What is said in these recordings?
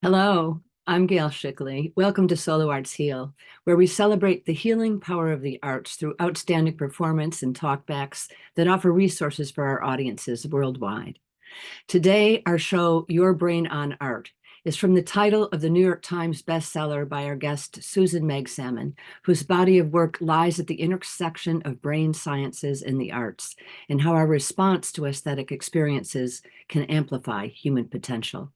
Hello, I'm Gail Shickley. Welcome to Solo Arts Heal, where we celebrate the healing power of the arts through outstanding performance and talkbacks that offer resources for our audiences worldwide. Today, our show, Your Brain on Art, is from the title of the New York Times bestseller by our guest, Susan Magsamen, whose body of work lies at the intersection of brain sciences and the arts, and how our response to aesthetic experiences can amplify human potential.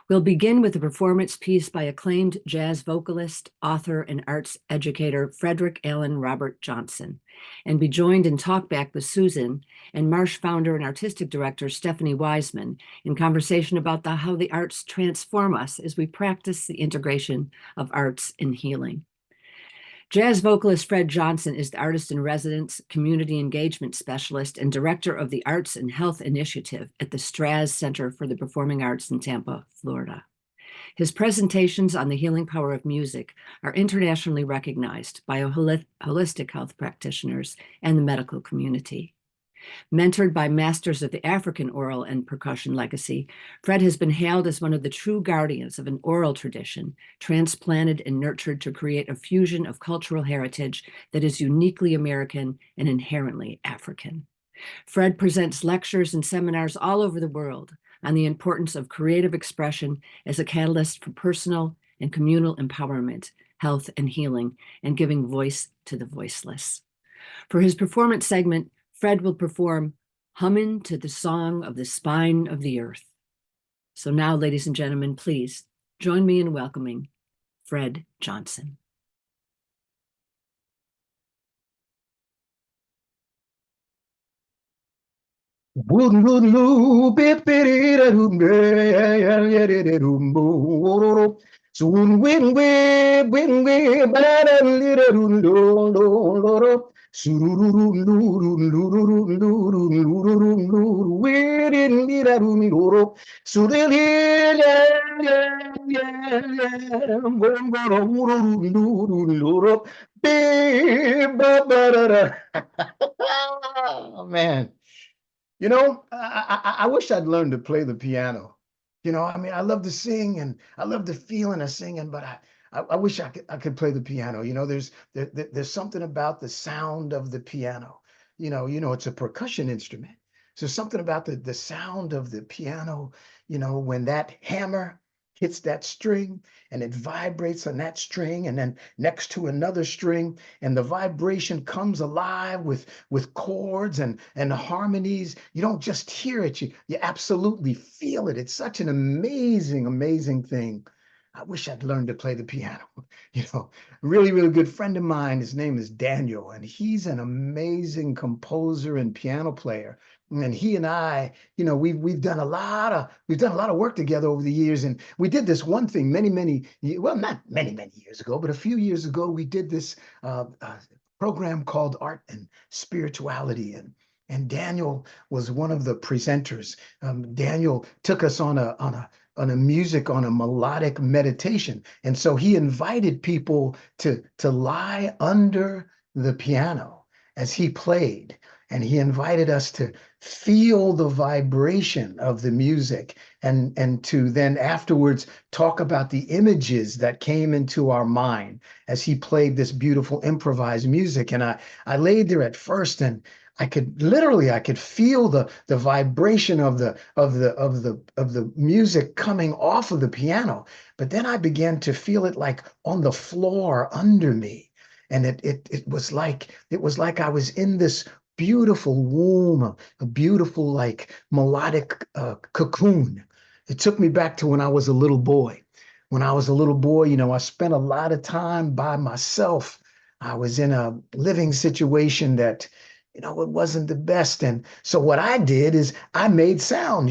We'll begin with a performance piece by acclaimed jazz vocalist, author, and arts educator Frederick Robert Johnson, and be joined in talkback with Susan and Marsh founder and artistic director Stephanie Wiseman in conversation about how the arts transform us as we practice the integration of arts and healing. Jazz vocalist Fred Johnson is the artist in residence, community engagement specialist, and director of the Arts and Health Initiative at the Straz Center for the Performing Arts in Tampa, Florida. His presentations on the healing power of music are internationally recognized by holistic health practitioners and the medical community. Mentored by masters of the African oral and percussion legacy, Fred has been hailed as one of the true guardians of an oral tradition, transplanted and nurtured to create a fusion of cultural heritage that is uniquely American and inherently African. Fred presents lectures and seminars all over the world on the importance of creative expression as a catalyst for personal and communal empowerment, health, and healing, and giving voice to the voiceless. For his performance segment, Fred will perform Hummin' to the Song of the Spine of the Earth. So now, ladies and gentlemen, please join me in welcoming Fred Johnson. Oh, man. I wish I'd learned to play the piano. I mean, I love to sing and I love the feeling of singing, but I wish I could play the piano. There's something about the sound of the piano. It's a percussion instrument. So something about the sound of the piano, when that hammer hits that string and it vibrates on that string and then next to another string, and the vibration comes alive with chords and the harmonies. You don't just hear it, you absolutely feel it. It's such an amazing thing. I wish I'd learned to play the piano. A really, really good friend of mine, his name is Daniel, and he's an amazing composer and piano player. And he and I, we've done a lot of work together over the years. And we did this one thing well, not many years ago, but a few years ago, we did this program called Art and Spirituality. And Daniel was one of the presenters. Daniel took us on a melodic meditation. And so he invited people to lie under the piano as he played. And he invited us to feel the vibration of the music and to then afterwards talk about the images that came into our mind as he played this beautiful improvised music. And I laid there at first and I could feel the vibration of the music coming off of the piano. But then I began to feel it like on the floor under me. And it was like I was in this beautiful womb, a beautiful like melodic cocoon. It took me back to when I was a little boy. When I was a little boy, I spent a lot of time by myself. I was in a living situation that it wasn't the best. And so what I did is I made sound,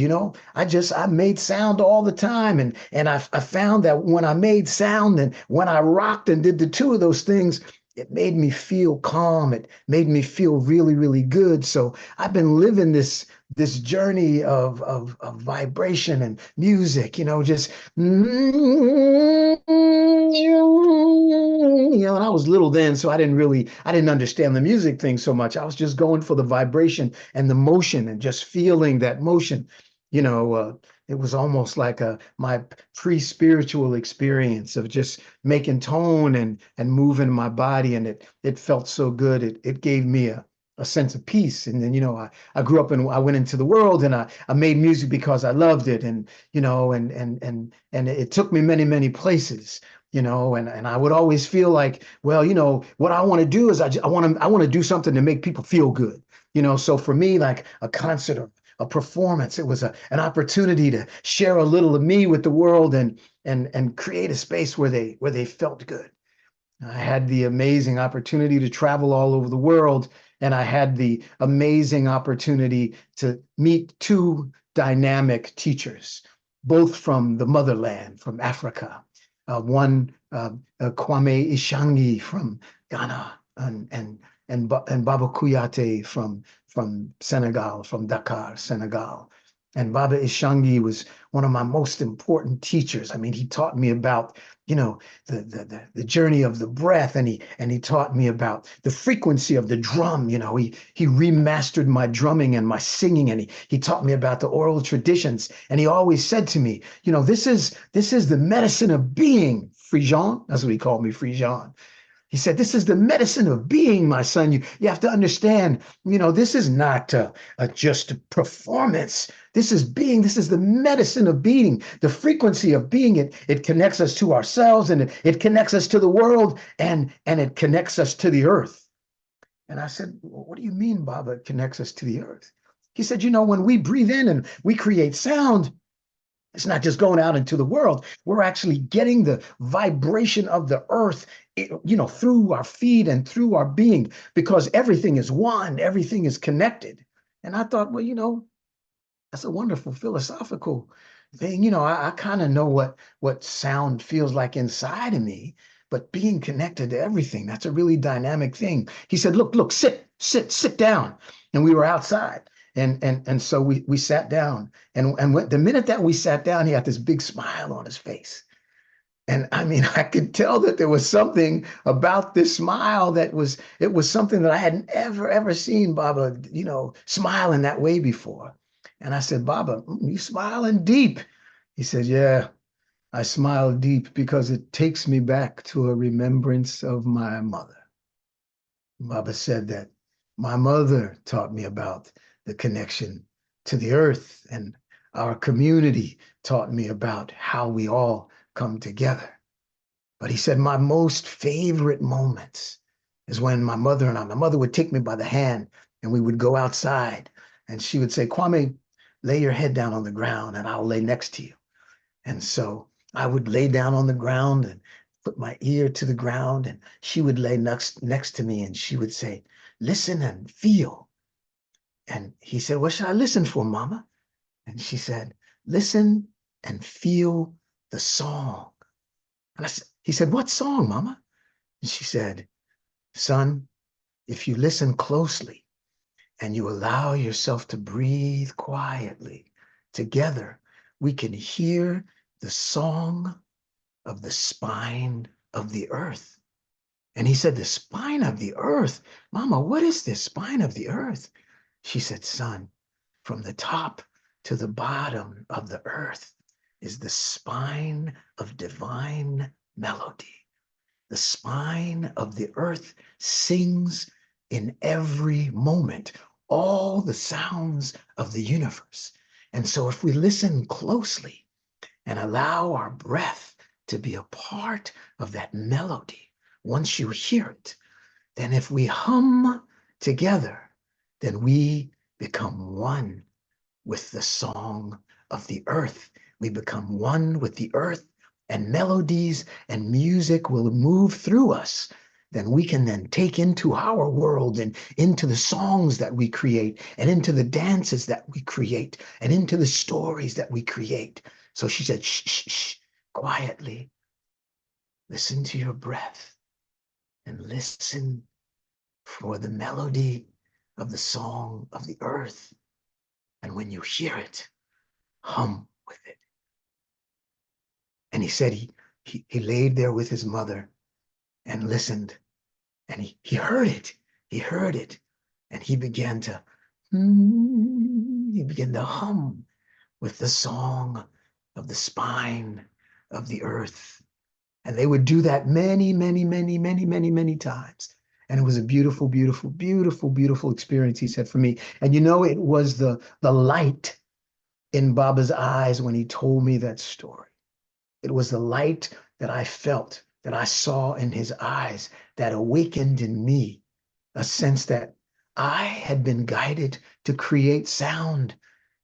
I made sound all the time. And I found that when I made sound and when I rocked and did the two of those things, it made me feel calm. It made me feel really, really good. So I've been living this journey of vibration and music, just, and I was little then, so I didn't understand the music thing so much. I was just going for the vibration and the motion and just feeling that motion. it was almost like my pre-spiritual experience of just making tone and moving my body, and it felt so good. It gave me a sense of peace. And then, I grew up and I went into the world, and I made music because I loved it. And, and it took me many, many places, and I would always feel like, well, what I want to do is I want to do something to make people feel good. So for me, like a concert or a performance, it was an opportunity to share a little of me with the world, and create a space where they felt good. I had the amazing opportunity to travel all over the world, and I had the amazing opportunity to meet two dynamic teachers, both from the motherland, from Africa. One, Kwame Ishangi from Ghana, and Baba Kuyate from Senegal, from Dakar, Senegal. And Baba Ishangi was one of my most important teachers. I mean, he taught me about, the journey of the breath, and he taught me about the frequency of the drum. He remastered my drumming and my singing, and he taught me about the oral traditions. And he always said to me, this is the medicine of being, Frijan. That's what he called me, Frijan. He said, this is the medicine of being, my son. You have to understand, this is not just a performance. This is being. This is the medicine of being, the frequency of being. It connects us to ourselves, and it connects us to the world, and it connects us to the earth. And I said, well, what do you mean, Baba, it connects us to the earth? He said, when we breathe in and we create sound, it's not just going out into the world. We're actually getting the vibration of the earth, through our feet and through our being, because everything is one, everything is connected. And I thought, well, that's a wonderful philosophical thing. I kind of know what sound feels like inside of me, but being connected to everything, that's a really dynamic thing. He said, look, sit down. And we were outside. And so we sat down, and the minute that we sat down, he had this big smile on his face. And I mean, I could tell that there was something about this smile it was something that I hadn't ever seen Baba, smile in that way before. And I said, Baba, you smiling deep. He said, yeah, I smile deep because it takes me back to a remembrance of my mother. Baba said that my mother taught me about the connection to the earth, and our community taught me about how we all come together. But he said my most favorite moments is when my mother would take me by the hand, and we would go outside, and she would say, Kwame, lay your head down on the ground and I'll lay next to you. And so I would lay down on the ground and put my ear to the ground, and she would lay next to me, and she would say, listen and feel. And he said, what should I listen for, Mama? And she said, listen and feel the song. And he said, what song, Mama? And she said, son, if you listen closely and you allow yourself to breathe quietly, together we can hear the song of the spine of the earth. And he said, the spine of the earth? Mama, what is this spine of the earth? She said, son, from the top to the bottom of the earth is the spine of divine melody. The spine of the earth sings in every moment all the sounds of the universe. And so if we listen closely and allow our breath to be a part of that melody, once you hear it, then if we hum together, then we become one with the song of the earth. We become one with the earth, and melodies and music will move through us. Then we can then take into our world and into the songs that we create, and into the dances that we create, and into the stories that we create. So she said, shh, shh, shh, quietly. Listen to your breath and listen for the melody of the song of the earth. And when you hear it, hum with it. And he said he laid there with his mother and listened, and he heard it. He heard it. And he began to hum with the song of the spine of the earth. And they would do that many, many, many, many, many, many times. And it was a beautiful, beautiful, beautiful, beautiful experience, he said, for me. And you know, it was the light in Baba's eyes when he told me that story. It was the light that I felt, that I saw in his eyes, that awakened in me a sense that I had been guided to create sound,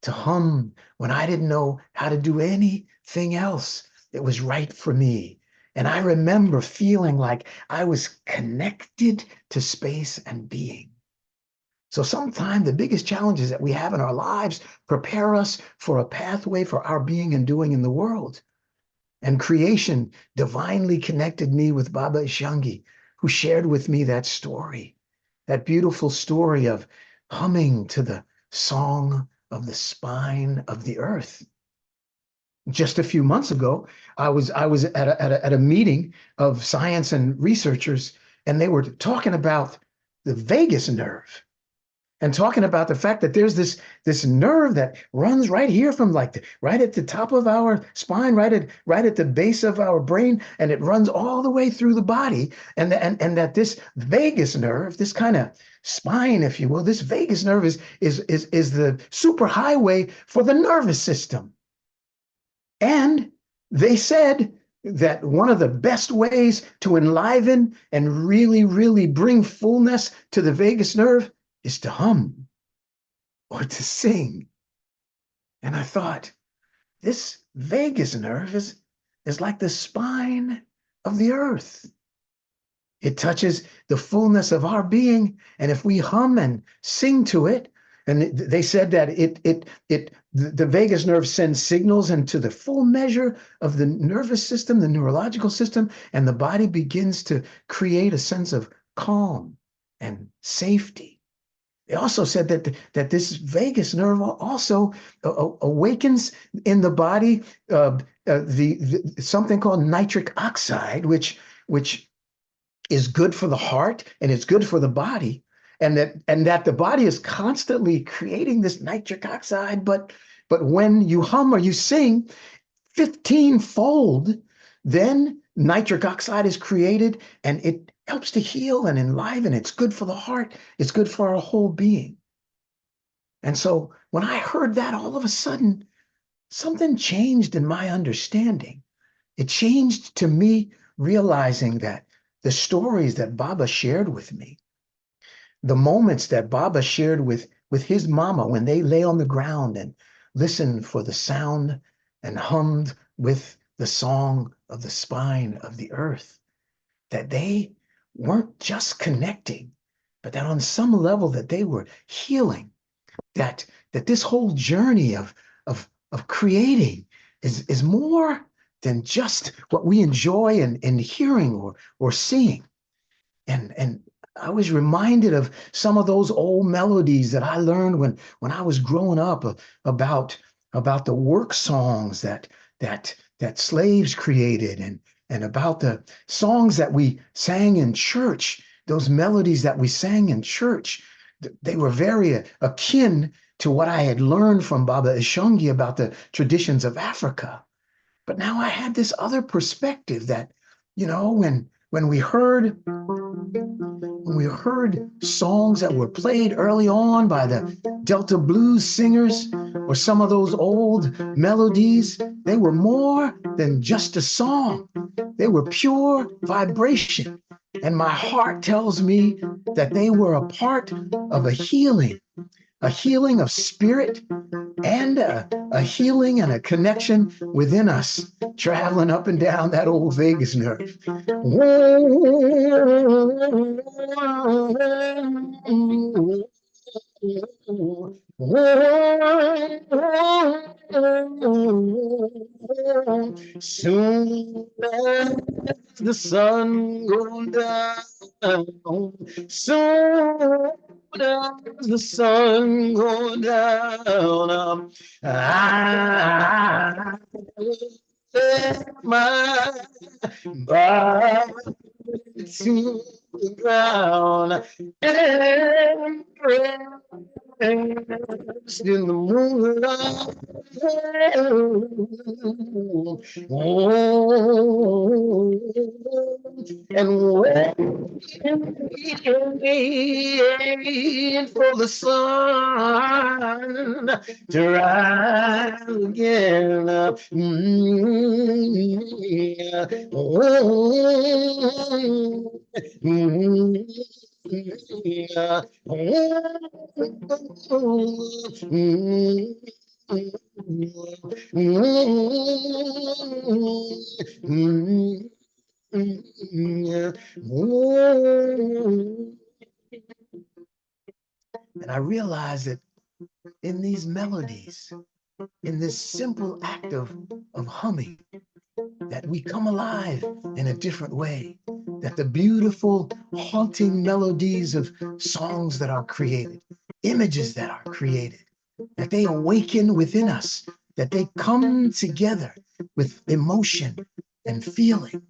to hum when I didn't know how to do anything else that was right for me. And I remember feeling like I was connected to space and being. So sometimes the biggest challenges that we have in our lives prepare us for a pathway for our being and doing in the world. And creation divinely connected me with Baba Ishangi, who shared with me that story, that beautiful story of humming to the song of the spine of the earth. Just a few months ago, I was at a meeting of science and researchers, and they were talking about the vagus nerve and talking about the fact that there's this nerve that runs right here from right at the top of our spine, right at the base of our brain, and it runs all the way through the body, and that this vagus nerve, this kind of spine, if you will, this vagus nerve is the superhighway for the nervous system. And they said that one of the best ways to enliven and really, really bring fullness to the vagus nerve is to hum or to sing. And I thought, this vagus nerve is like the spine of the earth. It touches the fullness of our being, and if we hum and sing to it, and they said that the vagus nerve sends signals into the full measure of the nervous system, the neurological system, and the body begins to create a sense of calm and safety. They also said that this vagus nerve also awakens in the body something called nitric oxide, which is good for the heart and it's good for the body, and that the body is constantly creating this nitric oxide. But when you hum or you sing 15-fold, then nitric oxide is created, and it helps to heal and enliven. It's good for the heart. It's good for our whole being. And so when I heard that, all of a sudden, something changed in my understanding. It changed to me realizing that the stories that Baba shared with me, the moments that Baba shared with his mama when they lay on the ground and listened for the sound and hummed with the song of the spine of the earth, that they weren't just connecting, but that on some level that they were healing, that this whole journey of creating is more than just what we enjoy in hearing or seeing. And I was reminded of some of those old melodies that I learned when I was growing up about the work songs that slaves created, and about the songs that we sang in church, those melodies that we sang in church. They were very akin to what I had learned from Baba Ishangi about the traditions of Africa. But now I had this other perspective that, when we heard songs that were played early on by the Delta blues singers, or some of those old melodies, they were more than just a song. They were pure vibration. And my heart tells me that they were a part of a healing of spirit, and a healing and a connection within us, traveling up and down that old vagus nerve. Soon as the sun goes down, soon as the sun goes down, I let my body to the ground. And Lost in the moonlight. Oh, and waiting for the sun to rise again. Yeah. Oh, yeah. And I realized that in these melodies, in this simple act of humming, that we come alive in a different way, that the beautiful, haunting melodies of songs that are created, images that are created, that they awaken within us, that they come together with emotion and feeling,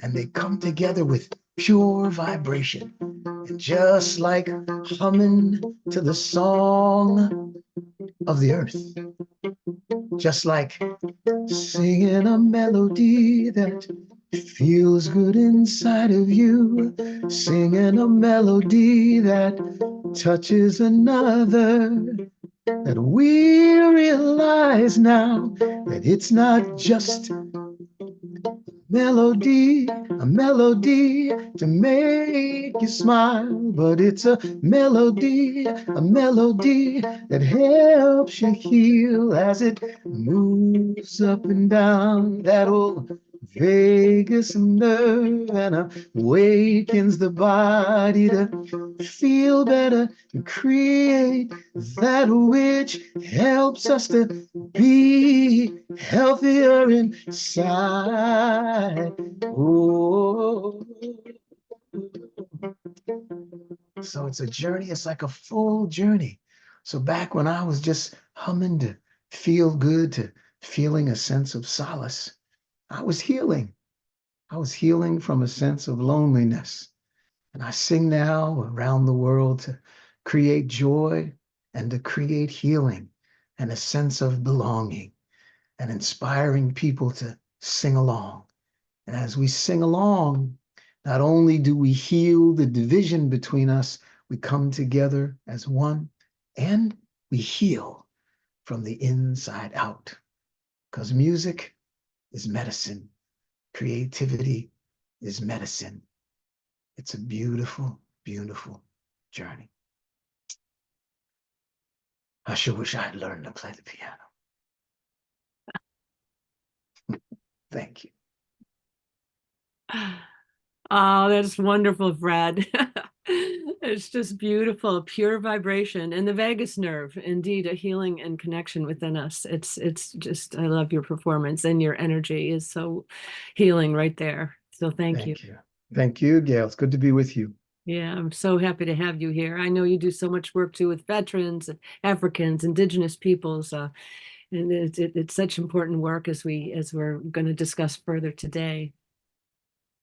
and they come together with pure vibration. And just like humming to the song of the earth, just like singing a melody that feels good inside of you, singing a melody that touches another, that we realize now that it's not just melody, a melody to make you smile, but it's a melody that helps you heal as it moves up and down that old vagus nerve and awakens the body to feel better, to create that which helps us to be healthier inside. Oh, so it's a journey. It's like a full journey. So back when I was just humming to feel good, to feeling a sense of solace, I was healing. I was healing from a sense of loneliness. And I sing now around the world to create joy and to create healing and a sense of belonging and inspiring people to sing along. And as we sing along, not only do we heal the division between us, we come together as one and we heal from the inside out. Because music is medicine. Creativity is medicine. It's a beautiful, beautiful journey. I sure wish I had learned to play the piano. Thank you. Oh, that's wonderful, Fred. It's just beautiful, pure vibration, and the vagus nerve, indeed, a healing and connection within us. It's just, I love your performance, and your energy is so healing right there. So thank you. Thank you. Thank you, Gail. It's good to be with you. Yeah, I'm so happy to have you here. I know you do so much work too with veterans, Africans, Indigenous peoples, and it's such important work as we're going to discuss further today.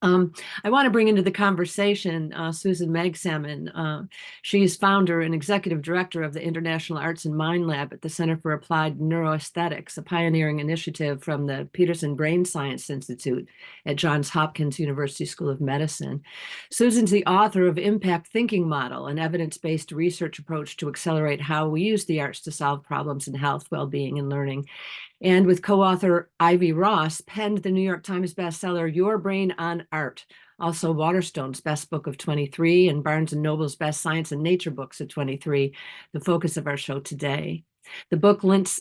I want to bring into the conversation Susan Magsamen. She's founder and executive director of the International Arts and Mind Lab at the Center for Applied Neuroaesthetics, a pioneering initiative from the Peterson Brain Science Institute at Johns Hopkins University School of Medicine. Susan's the author of Impact Thinking Model, an evidence-based research approach to accelerate how we use the arts to solve problems in health, well-being, and learning. And with co-author Ivy Ross, penned the New York Times bestseller, Your Brain on Art, also Waterstone's Best Book of 23 and Barnes & Noble's Best Science and Nature Books of 23, the focus of our show today. The book links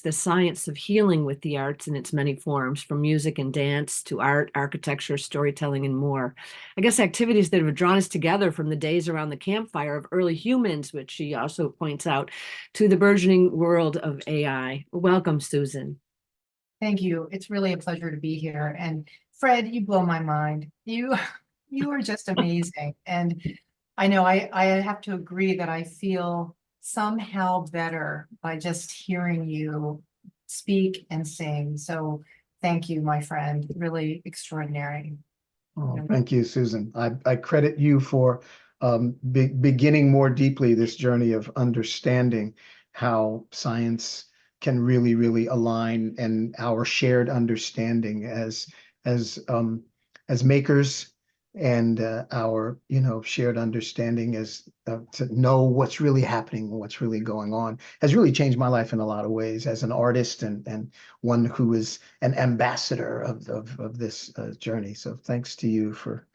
the science of healing with the arts in its many forms, from music and dance to art, architecture, storytelling, and more. I guess activities that have drawn us together from the days around the campfire of early humans, which she also points out, to the burgeoning world of AI. Welcome, Susan. Thank you. It's really a pleasure to be here. And Fred, you blow my mind. You are just amazing. And I know I have to agree that I feel somehow better by just hearing you speak and sing. So thank you, my friend. Really extraordinary. Oh, thank you, Susan. I credit you for beginning more deeply this journey of understanding how science can really, really align, and our shared understanding as makers, and our shared understanding as to know what's really happening, what's really going on, has really changed my life in a lot of ways as an artist, and one who is an ambassador of this journey. So thanks to you for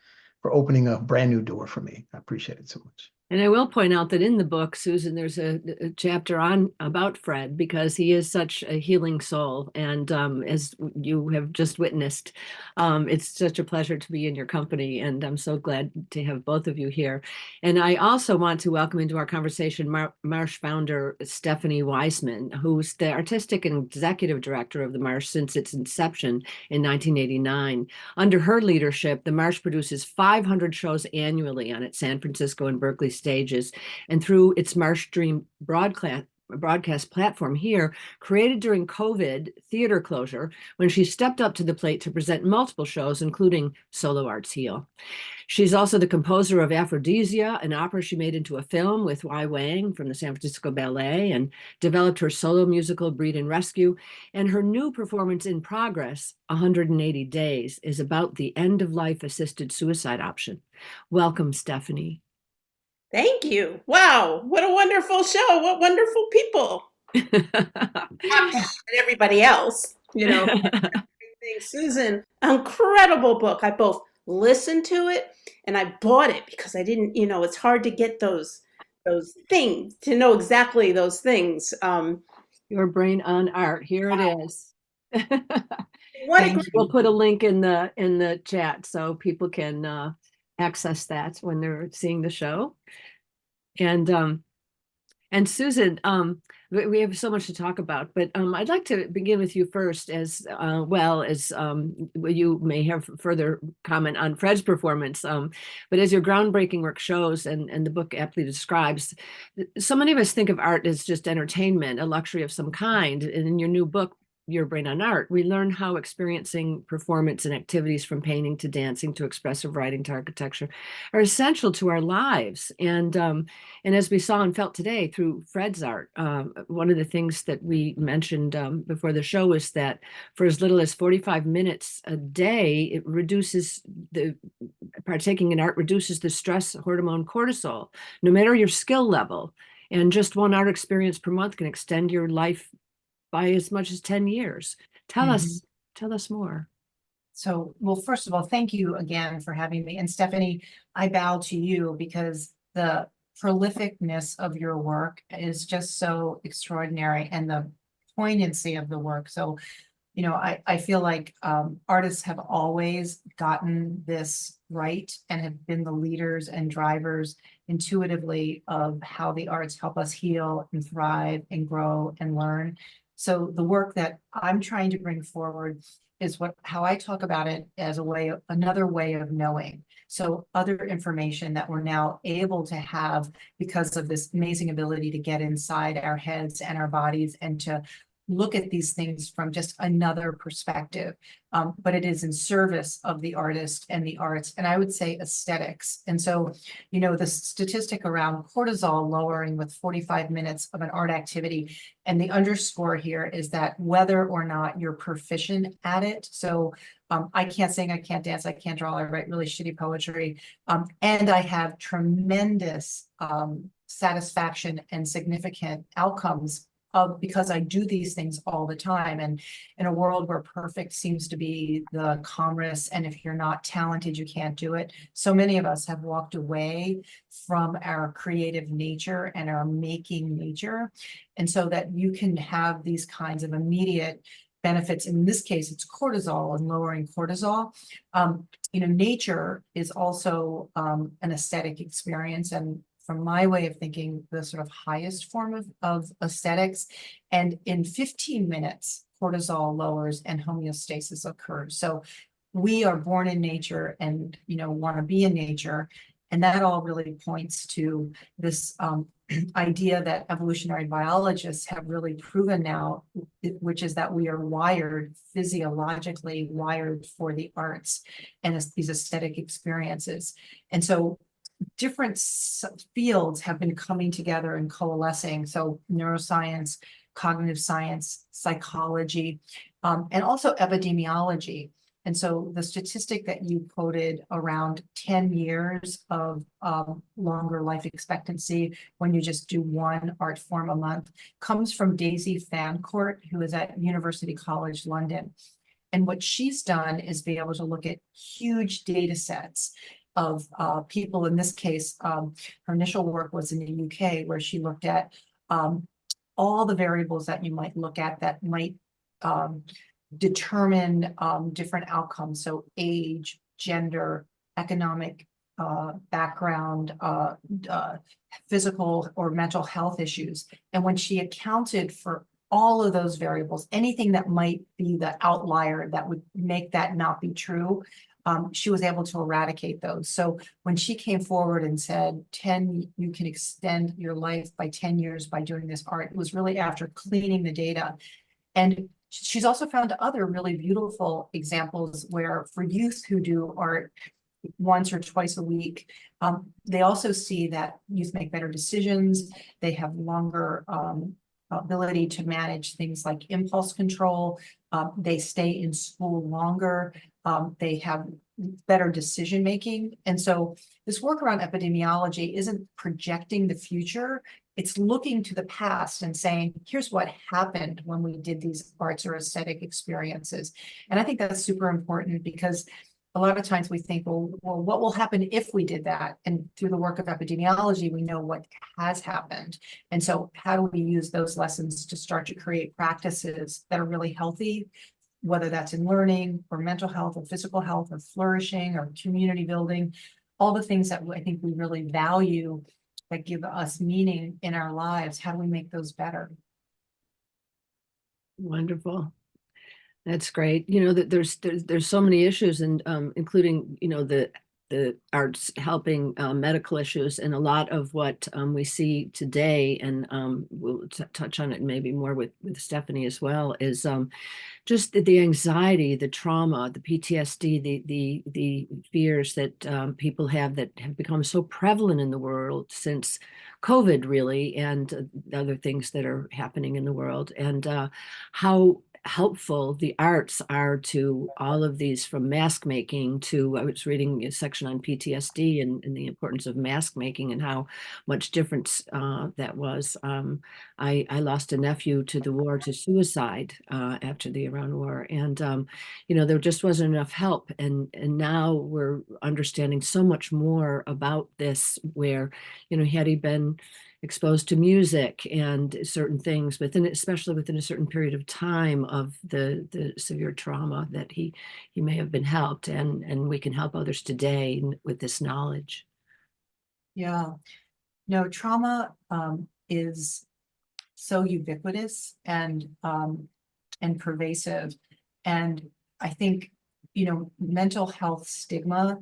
opening a brand new door for me. I appreciate it so much. And I will point out that in the book, Susan, there's a chapter about Fred, because he is such a healing soul. And as you have just witnessed, it's such a pleasure to be in your company. And I'm so glad to have both of you here. And I also want to welcome into our conversation Marsh founder Stephanie Weisman, who's the artistic and executive director of the Marsh since its inception in 1989. Under her leadership, the Marsh produces 500 shows annually on its San Francisco and Berkeley stages, and through its Marsh Dream broadcast platform here, created during COVID theater closure, when she stepped up to the plate to present multiple shows, including Solo Arts Heal. She's also the composer of Aphrodisia, an opera she made into a film with Wai Wang from the San Francisco Ballet, and developed her solo musical Breed and Rescue. And her new performance in progress, 180 Days, is about the end-of-life assisted suicide option. Welcome, Stephanie. Thank you. Wow, what a wonderful show. What wonderful people. And everybody else, Susan, incredible book. I both listened to it and I bought it because I didn't, it's hard to get those things, to know exactly those things. Your Brain on Art. Here it is. What We'll put a link in the chat so people can access that when they're seeing the show. And Susan, we have so much to talk about, but I'd like to begin with you first, as well as you may have further comment on Fred's performance. But as your groundbreaking work shows, and the book aptly describes, so many of us think of art as just entertainment, a luxury of some kind. And in your new book, Your Brain on Art, we learn how experiencing performance and activities from painting to dancing to expressive writing to architecture are essential to our lives. And as we saw and felt today through Fred's art, one of the things that we mentioned before the show is that for as little as 45 minutes a day, it reduces partaking in art reduces the stress hormone cortisol, no matter your skill level. And just one art experience per month can extend your life by as much as 10 years. Tell us more. So, well, first of all, thank you again for having me. And Stephanie, I bow to you because the prolificness of your work is just so extraordinary, and the poignancy of the work. So, I feel like artists have always gotten this right and have been the leaders and drivers intuitively of how the arts help us heal and thrive and grow and learn. So the work that I'm trying to bring forward is how I talk about it as another way of knowing. So other information that we're now able to have because of this amazing ability to get inside our heads and our bodies and to look at these things from just another perspective. But it is in service of the artist and the arts, and I would say aesthetics. And so, the statistic around cortisol lowering with 45 minutes of an art activity, and the underscore here is that whether or not you're proficient at it. So I can't sing, I can't dance, I can't draw, I write really shitty poetry. And I have tremendous satisfaction and significant outcomes because I do these things all the time. And in a world where perfect seems to be the commerce, and if you're not talented, you can't do it. So many of us have walked away from our creative nature and our making nature. And so that you can have these kinds of immediate benefits. In this case, it's cortisol and lowering cortisol. Nature is also an aesthetic experience, and from my way of thinking, the sort of highest form of aesthetics. And in 15 minutes, cortisol lowers and homeostasis occurs. So we are born in nature and, want to be in nature. And that all really points to this idea that evolutionary biologists have really proven now, which is that we are physiologically wired for the arts and these aesthetic experiences. And so different fields have been coming together and coalescing. So neuroscience, cognitive science, psychology, and also epidemiology. And so the statistic that you quoted around 10 years of longer life expectancy when you just do one art form a month comes from Daisy Fancourt, who is at University College London. And what she's done is be able to look at huge data sets of people. In this case, her initial work was in the UK, where she looked at all the variables that you might look at that might determine different outcomes. So age, gender, economic background, physical or mental health issues. And when she accounted for all of those variables, anything that might be the outlier that would make that not be true, she was able to eradicate those. So when she came forward and said, you can extend your life by 10 years by doing this art, it was really after cleaning the data. And she's also found other really beautiful examples where for youth who do art once or twice a week, they also see that youth make better decisions. They have longer ability to manage things like impulse control. They stay in school longer. They have better decision making. And so this work around epidemiology isn't projecting the future. It's looking to the past and saying, here's what happened when we did these arts or aesthetic experiences. And I think that's super important because a lot of times we think, well, what will happen if we did that? And through the work of epidemiology, we know what has happened. And so how do we use those lessons to start to create practices that are really healthy, whether that's in learning or mental health or physical health or flourishing or community building, all the things that I think we really value that give us meaning in our lives. How do we make those better? Wonderful. That's great. You know, that there's so many issues, and including, you know, the arts helping medical issues, and a lot of what we see today, and we'll touch on it maybe more with Stephanie as well, is just the anxiety, the trauma, the PTSD, the fears that people have that have become so prevalent in the world since COVID, really, and other things that are happening in the world, and how helpful the arts are to all of these, from mask making to, I was reading a section on PTSD and the importance of mask making and how much difference that was. I lost a nephew to the war, to suicide after the Iran war, and you know, there just wasn't enough help, and now we're understanding so much more about this, where, you know, had he been exposed to music and certain things especially within a certain period of time of the severe trauma, that he may have been helped, and we can help others today with this knowledge. Yeah, no, trauma is so ubiquitous and pervasive. And I think, you know, mental health stigma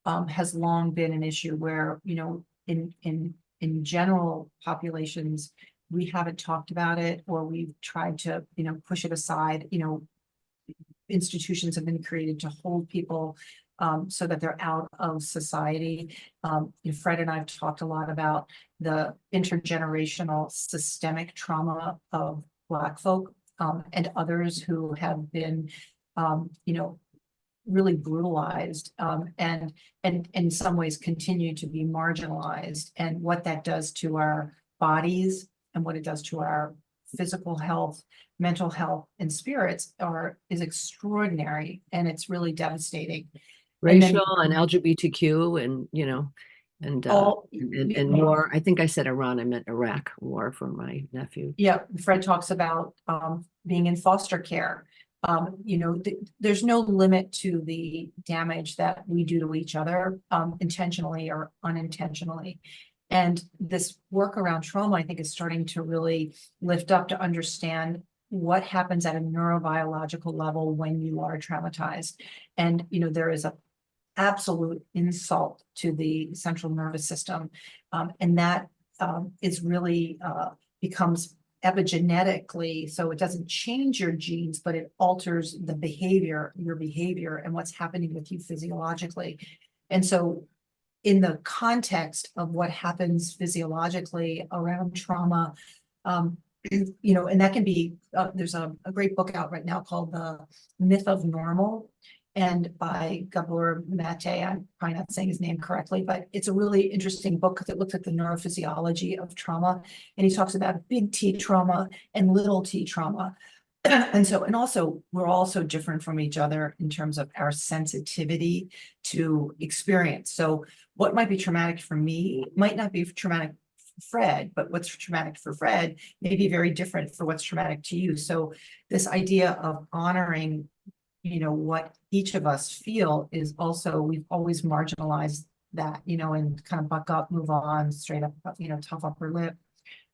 has long been an issue where, you know, in general populations, we haven't talked about it, or we've tried to, you know, push it aside. You know, institutions have been created to hold people so that they're out of society. Fred and I have talked a lot about the intergenerational systemic trauma of Black folk and others who have been, you know, really brutalized and in some ways continue to be marginalized, and what that does to our bodies and what it does to our physical health, mental health, and spirits is extraordinary, and it's really devastating. Racial and LGBTQ, and, you know, and war. I think I said Iran, I meant Iraq war for my nephew. Yeah, Fred talks about being in foster care. You know, there's no limit to the damage that we do to each other, intentionally or unintentionally. And this work around trauma, I think, is starting to really lift up to understand what happens at a neurobiological level when you are traumatized. And, you know, there is a absolute insult to the central nervous system. And that is really becomes epigenetically, so it doesn't change your genes, but it alters the behavior, your behavior, and what's happening with you physiologically. And so in the context of what happens physiologically around trauma. You know, and that can be, there's a great book out right now called The Myth of Normal, and by Gabor Mate. I'm probably not saying his name correctly, but it's a really interesting book because it looks at the neurophysiology of trauma. And he talks about big T trauma and little t trauma. And also, we're all so different from each other in terms of our sensitivity to experience. So what might be traumatic for me might not be traumatic for Fred, but what's traumatic for Fred may be very different for what's traumatic to you. So this idea of honoring, you know, what each of us feel is also, we've always marginalized that, you know, and kind of buck up, move on, straight up, you know, tough upper lip.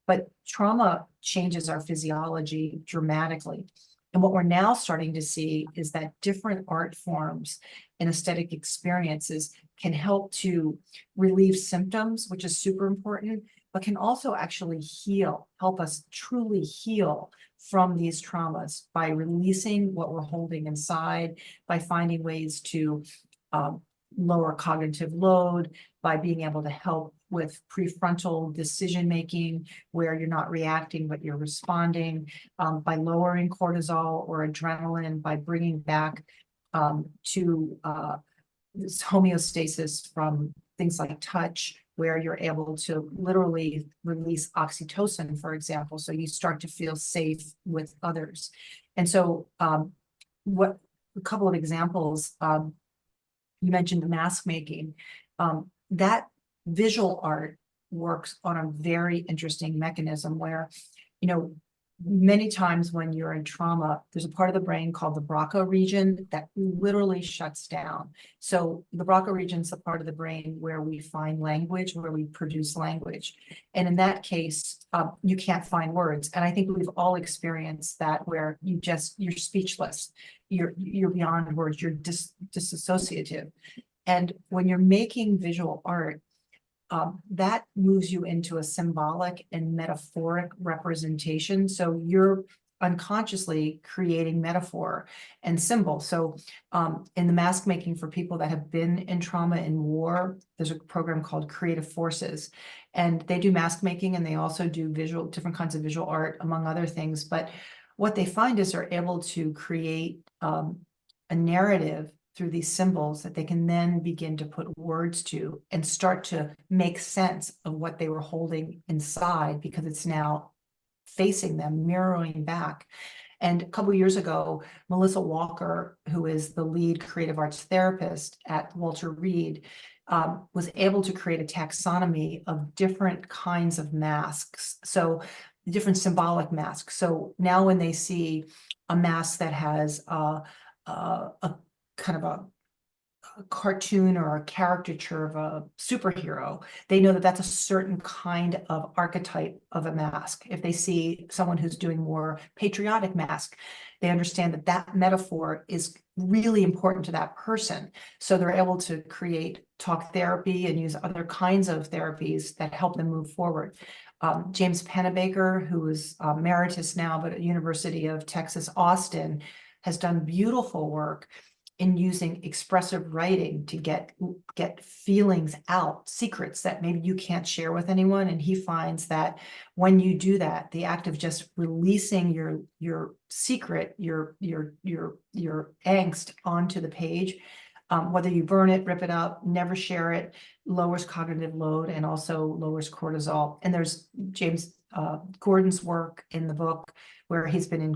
But trauma changes our physiology dramatically. And what we're now starting to see is that different art forms and aesthetic experiences can help to relieve symptoms, which is super important, but can also actually heal, help us truly heal from these traumas by releasing what we're holding inside, by finding ways to lower cognitive load, by being able to help with prefrontal decision-making, where you're not reacting, but you're responding, by lowering cortisol or adrenaline, by bringing back to this homeostasis from things like touch, where you're able to literally release oxytocin, for example, so you start to feel safe with others. And so what a couple of examples, you mentioned the mask making, that visual art works on a very interesting mechanism where, you know, many times when you're in trauma, there's a part of the brain called the Broca region that literally shuts down. So the Broca region is the part of the brain where we find language, where we produce language. And in that case, you can't find words. And I think we've all experienced that, where you're speechless, you're beyond words, you're disassociative. And when you're making visual art, that moves you into a symbolic and metaphoric representation. So you're unconsciously creating metaphor and symbol. So in the mask making, for people that have been in trauma and war, there's a program called Creative Forces, and they do mask making, and they also do different kinds of visual art, among other things. But what they find is they're able to create a narrative through these symbols that they can then begin to put words to and start to make sense of what they were holding inside, because it's now facing them, mirroring back. And a couple of years ago, Melissa Walker, who is the lead creative arts therapist at Walter Reed, was able to create a taxonomy of different kinds of masks. So different symbolic masks. So now when they see a mask that has a kind of a cartoon or a caricature of a superhero, they know that that's a certain kind of archetype of a mask. If they see someone who's doing more patriotic mask, they understand that that metaphor is really important to that person. So they're able to create talk therapy and use other kinds of therapies that help them move forward. James Pennebaker, who is emeritus now, but at University of Texas, Austin, has done beautiful work in using expressive writing to get feelings out, secrets that maybe you can't share with anyone. And he finds that when you do that, the act of just releasing your secret, your angst onto the page, whether you burn it, rip it up, never share it, lowers cognitive load and also lowers cortisol. And there's James Gordon's work in the book, where he's been in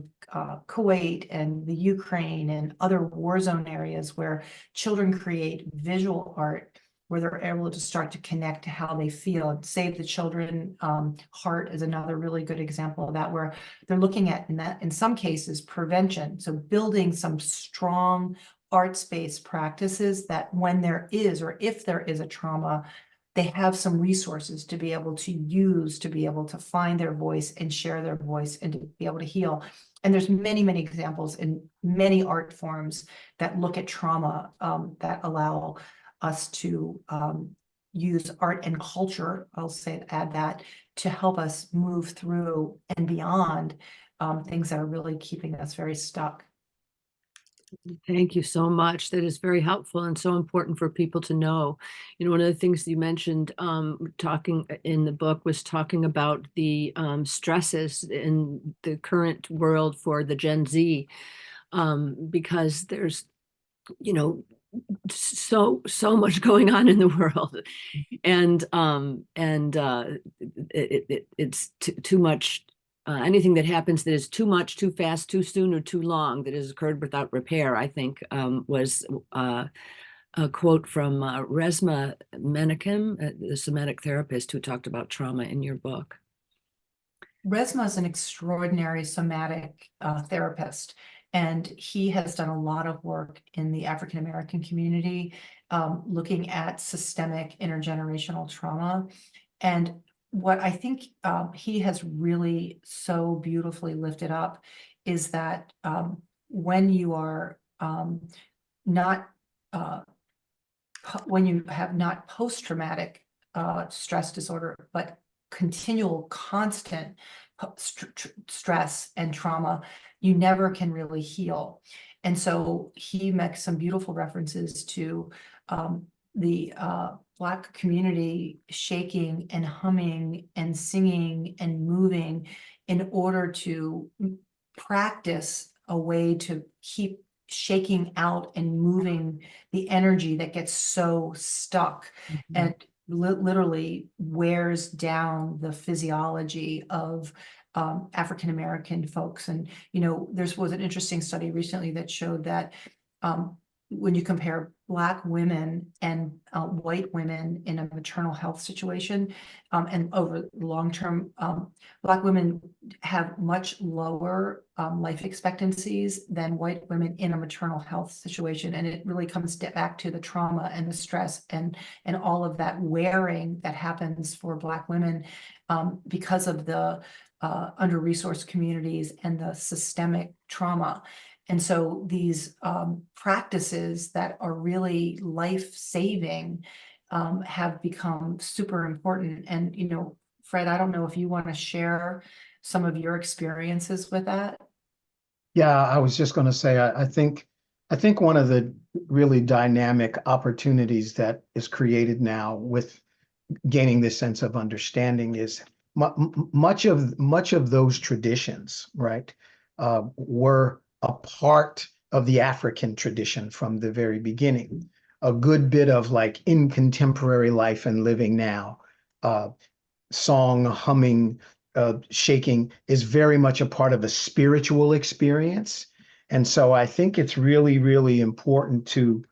Kuwait and the Ukraine and other war zone areas, where children create visual art, where they're able to start to connect to how they feel. Save the Children Heart is another really good example of that, where they're looking at, in some cases, prevention. So building some strong arts-based practices that when there is, or if there is a trauma, they have some resources to be able to use, to be able to find their voice and share their voice and to be able to heal. And there's many, many examples in many art forms that look at trauma, that allow us to use art and culture, add that, to help us move through and beyond things that are really keeping us very stuck. Thank you so much. That is very helpful and so important for people to know. One of the things you mentioned talking in the book was talking about the stresses in the current world for the Gen Z, because there's, so much going on in the world, and it's too much. Anything that happens that is too much, too fast, too soon, or too long that has occurred without repair, I think, was a quote from Resma Menakem, the somatic therapist who talked about trauma in your book. Resma is an extraordinary somatic therapist, and he has done a lot of work in the African American community, looking at systemic intergenerational trauma. And what I think he has really so beautifully lifted up is that when you are not, when you have not post-traumatic stress disorder, but continual constant stress and trauma, you never can really heal. And so he makes some beautiful references to the Black community shaking and humming and singing and moving in order to practice a way to keep shaking out and moving the energy that gets so stuck and literally wears down the physiology of African American folks. And there was an interesting study recently that showed that when you compare Black women and white women in a maternal health situation, and over the long term, Black women have much lower life expectancies than white women in a maternal health situation. And it really comes back to the trauma and the stress and all of that wearing that happens for Black women because of the under-resourced communities and the systemic trauma. And so these practices that are really life-saving have become super important. And, Fred, I don't know if you want to share some of your experiences with that. Yeah, I was just going to say, I think one of the really dynamic opportunities that is created now with gaining this sense of understanding is much of those traditions, right, were a part of the African tradition from the very beginning. A good bit of like in contemporary life and living now, song, humming, shaking is very much a part of a spiritual experience. And so I think it's really, really important to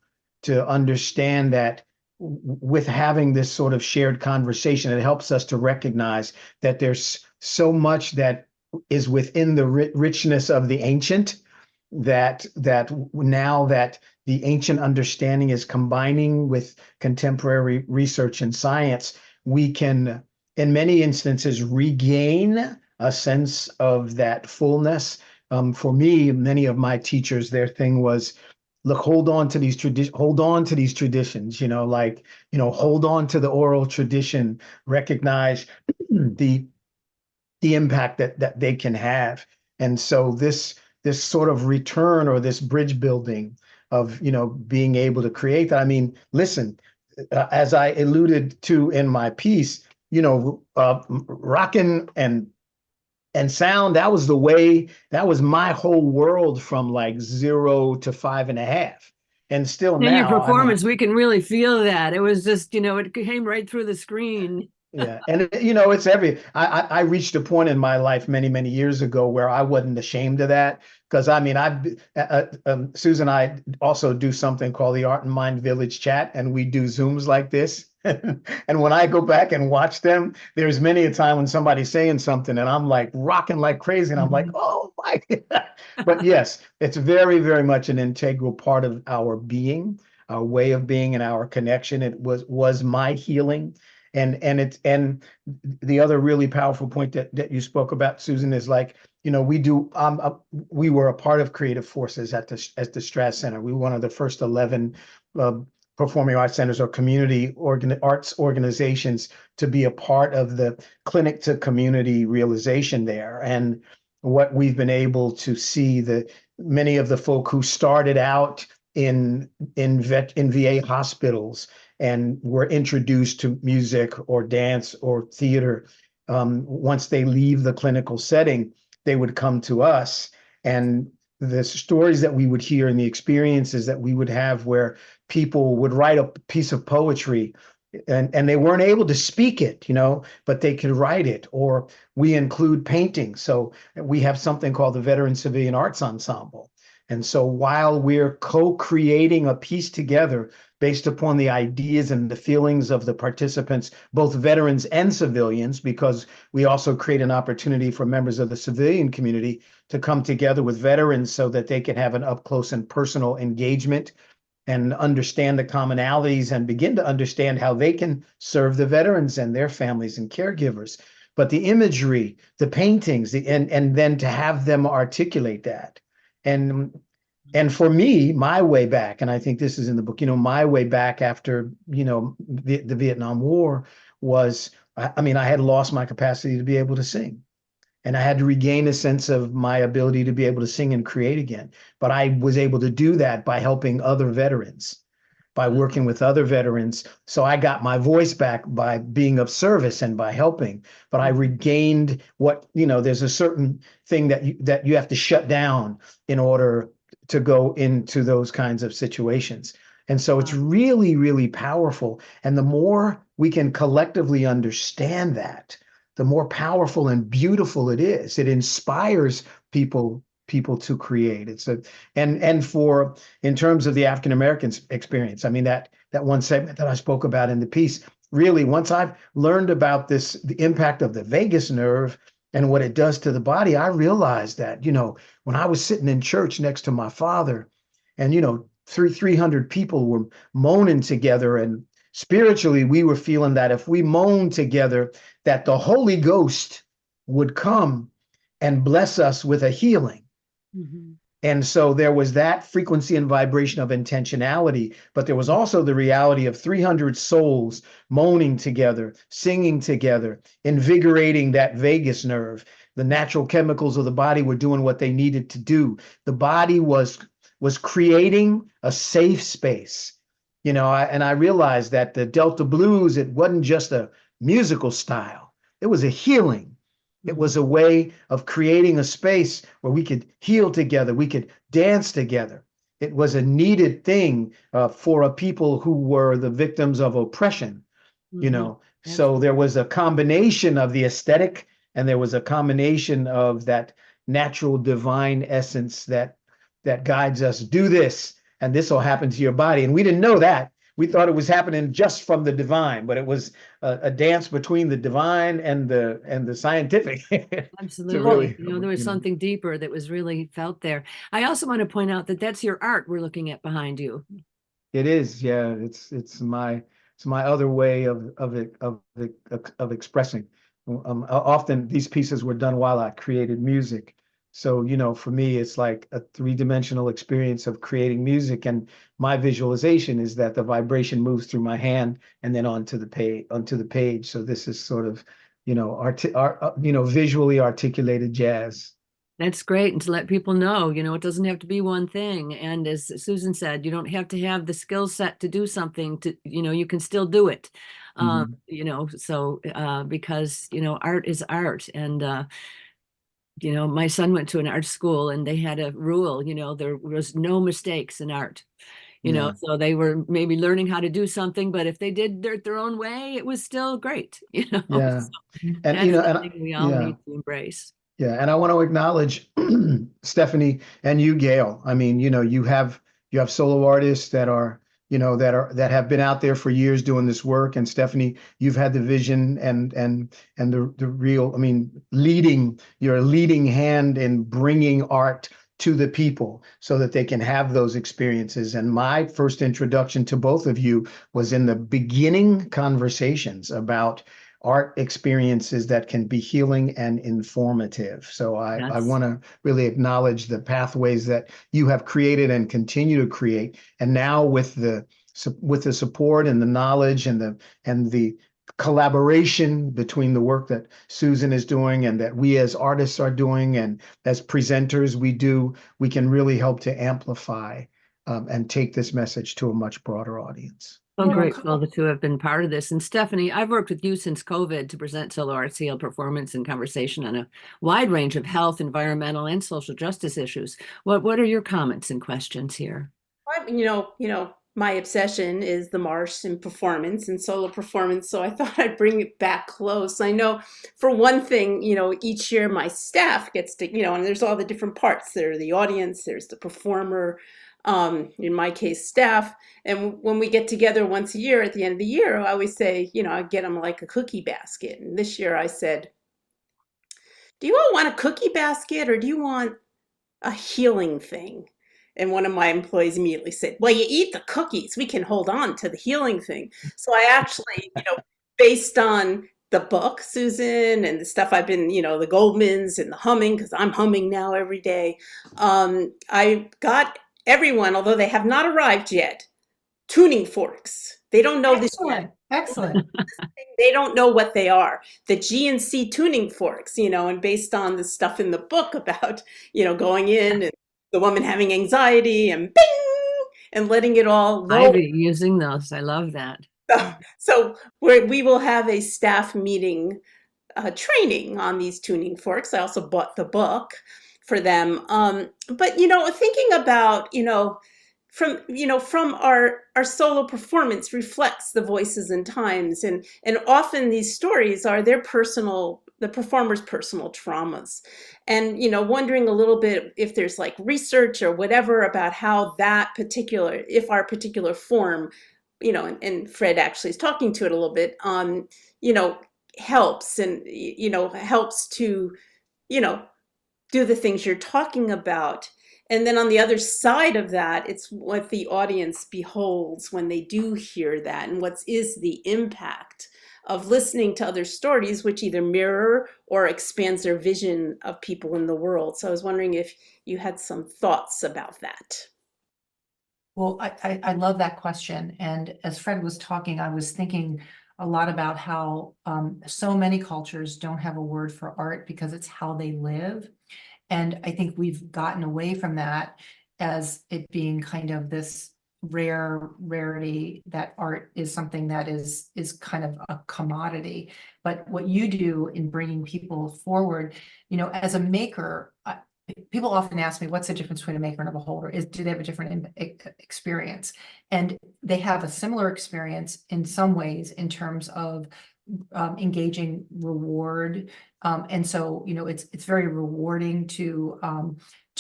understand that with having this sort of shared conversation, it helps us to recognize that there's so much that is within the richness of the ancient, that now that the ancient understanding is combining with contemporary research and science, we can, in many instances, regain a sense of that fullness. For me, many of my teachers, their thing was, look, hold on to these traditions, hold on to the oral tradition, recognize the impact that they can have. And so this sort of return, or this bridge building of, being able to create that. I mean, listen, as I alluded to in my piece, rockin' and sound, that was my whole world from like 0 to 5.5. And still now. In your performance, we can really feel that. It was just, it came right through the screen. Yeah. And, it's I reached a point in my life many, many years ago where I wasn't ashamed of that. Because Susan and I also do something called the Art and Mind Village Chat, and we do Zooms like this. And when I go back and watch them, there's many a time when somebody's saying something and I'm like rocking like crazy, and I'm like, oh my God. But yes, it's very, very much an integral part of our being, our way of being, and our connection. It was my healing. And the other really powerful point that you spoke about, Susan, is like, we were a part of Creative Forces at the Strass Center. We were one of the first 11 performing arts centers or community arts organizations to be a part of the clinic to community realization there. And what we've been able to see, the many of the folk who started out in VA hospitals and were introduced to music or dance or theater. Once they leave the clinical setting, they would come to us, and the stories that we would hear and the experiences that we would have where people would write a piece of poetry and they weren't able to speak it, but they could write it. Or we include painting. So we have something called the Veteran Civilian Arts Ensemble. And so while we're co-creating a piece together based upon the ideas and the feelings of the participants, both veterans and civilians, because we also create an opportunity for members of the civilian community to come together with veterans so that they can have an up close and personal engagement and understand the commonalities and begin to understand how they can serve the veterans and their families and caregivers. But the imagery, the paintings, and then to have them articulate that. And for me, my way back, and I think this is in the book, my way back after, the Vietnam War was, I had lost my capacity to be able to sing. And I had to regain a sense of my ability to be able to sing and create again. But I was able to do that by helping other veterans, by working with other veterans. So I got my voice back by being of service and by helping. But I regained there's a certain thing that you have to shut down in order to go into those kinds of situations. And so it's really, really powerful. And the more we can collectively understand that, the more powerful and beautiful it is. It inspires people to create. In terms of the African American experience, that one segment that I spoke about in the piece, really, once I've learned about the impact of the vagus nerve and what it does to the body, I realized that, when I was sitting in church next to my father and, 300 people were moaning together, and spiritually, we were feeling that if we moaned together, that the Holy Ghost would come and bless us with a healing. Mm-hmm. And so there was that frequency and vibration of intentionality, but there was also the reality of 300 souls moaning together, singing together, invigorating that vagus nerve. The natural chemicals of the body were doing what they needed to do. The body was creating a safe space. And I realized that the Delta blues, it wasn't just a musical style. It was a healing. It was a way of creating a space where we could heal together. We could dance together. It was a needed thing for a people who were the victims of oppression, So there was a combination of the aesthetic, and there was a combination of that natural divine essence that guides us. Do this, and this will happen to your body. And we didn't know that. We thought it was happening just from the divine, but it was a dance between the divine and the scientific. Absolutely. Really, there was something deeper that was really felt there. I also want to point out that that's your art we're looking at behind you. It is, yeah. It's my other way of expressing. Often these pieces were done while I created music. So, for me, it's like a three-dimensional experience of creating music. And my visualization is that the vibration moves through my hand and then onto the page. So this is sort of, visually articulated jazz. That's great. And to let people know, it doesn't have to be one thing. And as Susan said, you don't have to have the skill set to do something you can still do it. Because, art is art. And, my son went to an art school and they had a rule, there was no mistakes in art, so they were maybe learning how to do something, but if they did their own way, it was still great, Yeah. So and, something we all need to embrace. Yeah. And I want to acknowledge Stephanie and you, Gail. You have solo artists that are, that have been out there for years doing this work. And Stephanie, you've had the vision and the real, you're a leading hand in bringing art to the people so that they can have those experiences. And my first introduction to both of you was in the beginning conversations about art experiences that can be healing and informative. So I want to really acknowledge the pathways that you have created and continue to create. And now with the support and the knowledge and the collaboration between the work that Susan is doing and that we as artists are doing and as presenters we can really help to amplify and take this message to a much broader audience. I'm Well, grateful to have been part of this. And Stephanie, I've worked with you since COVID to present solo arts heal performance and conversation on a wide range of health, environmental, and social justice issues. What are your comments and questions here? My obsession is the march and performance and solo performance. So I thought I'd bring it back close. I know for one thing, each year my staff gets to, and there's all the different parts. There's the audience, there's the performer, in my case, staff. And when we get together once a year at the end of the year, I always say, I get them like a cookie basket. And this year I said, do you all want a cookie basket or do you want a healing thing? And one of my employees immediately said, well, you eat the cookies, we can hold on to the healing thing. So I actually, based on the book, Susan, and the stuff I've been, the Goldmans and the humming, because I'm humming now every day. I got everyone, although they have not arrived yet, tuning forks. They don't know this yet. Excellent. They don't know what they are. The GNC tuning forks, and based on the stuff in the book about, going in and the woman having anxiety and bing and letting it all roll. Ivy using those. I love that. So we will have a staff meeting training on these tuning forks. I also bought the book for them. But, thinking about, from our solo performance reflects the voices and times. And often these stories are the performer's personal traumas. And, wondering a little bit if there's like research or whatever about how if our particular form, and Fred actually is talking to it a little bit, helps and, helps to, do the things you're talking about. And then on the other side of that, it's what the audience beholds when they do hear that, and what is the impact of listening to other stories, which either mirror or expands their vision of people in the world. So I was wondering if you had some thoughts about that. Well, I love that question. And as Fred was talking, I was thinking a lot about how so many cultures don't have a word for art because it's how they live. And I think we've gotten away from that as it being kind of this rarity, that art is something that is kind of a commodity. But what you do in bringing people forward, as a maker, people often ask me, what's the difference between a maker and a beholder? Do they have a different experience? And they have a similar experience in some ways in terms of engaging reward. And so, it's very rewarding to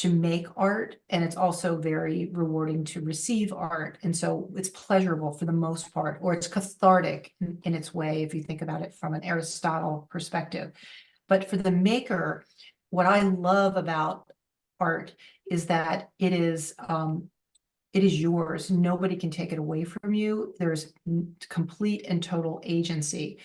make art, and it's also very rewarding to receive art. And so it's pleasurable for the most part, or it's cathartic in its way, if you think about it from an Aristotle perspective. But for the maker, what I love about art is that it is yours. Nobody can take it away from you. There's complete and total agency,